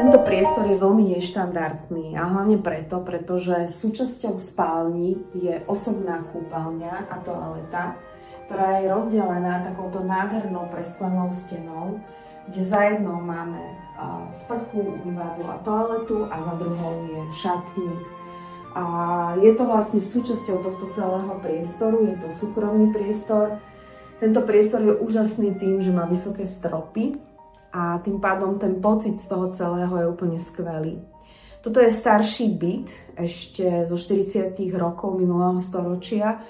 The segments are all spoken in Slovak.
Tento priestor je veľmi neštandardný a hlavne preto, pretože súčasťou spálni je osobná kúpeľňa a toaleta, ktorá je rozdelená takouto nádhernou presklenou stenou, kde za jednou máme sprchu, umývadlo a toaletu a za druhou je šatník. A je to vlastne súčasťou tohto celého priestoru, je to súkromný priestor. Tento priestor je úžasný tým, že má vysoké stropy a tým pádom ten pocit z toho celého je úplne skvelý. Toto je starší byt, ešte zo 40 rokov minulého storočia,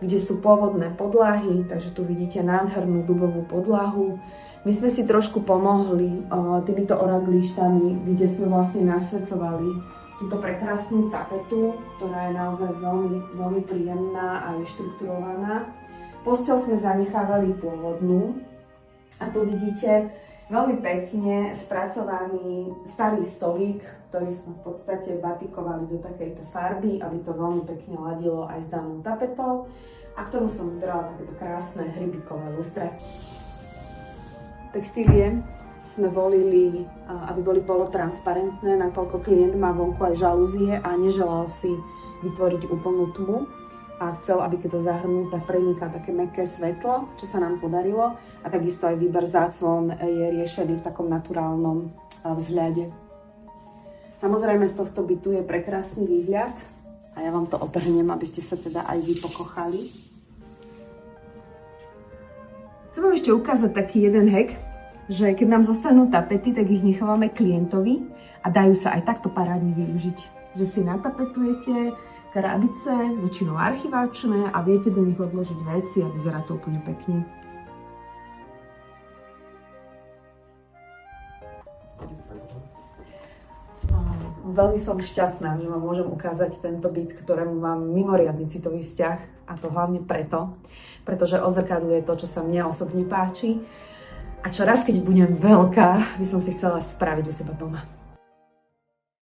kde sú pôvodné podlahy, takže tu vidíte nádhernú dubovú podlahu. My sme si trošku pomohli týmito oraglištami, kde sme vlastne nasvedcovali túto prekrásnu tapetu, ktorá je naozaj veľmi, veľmi príjemná a je štrukturovaná. Posteľ sme zanechávali pôvodnú a tu vidíte veľmi pekne spracovaný starý stolík, ktorý sme v podstate batikovali do takejto farby, aby to veľmi pekne ladilo aj s danou tapetou. A k tomu som vybrala takéto krásne hrybíkové lustre. Textílie sme volili, aby boli polotransparentné, nakoľko klient má vonku aj žalúzie a neželal si vytvoriť úplnú tmu. A chcel, aby keď to zahrnú, tak preniká také mäkké svetlo, čo sa nám podarilo. A takisto aj výber záclon je riešený v takom naturálnom vzhľade. Samozrejme z tohto bytu je prekrásny výhľad a ja vám to otrhnem, aby ste sa teda aj vy pokochali. Chcem vám ešte ukázať taký jeden hack, že keď nám zostanú tapety, tak ich nechávame klientovi a dajú sa aj takto parádne využiť. Že si natapetujete krabice, väčšinou archivačné a viete do nich odložiť veci a vyzerá to úplne pekne. Veľmi som šťastná, že vám môžem ukázať tento byt, ktorému mám mimoriadny citový vzťah a to hlavne preto, pretože odzrkadľuje to, čo sa mne osobne páči a čo raz, keď budem veľká, by som si chcela spraviť u seba doma.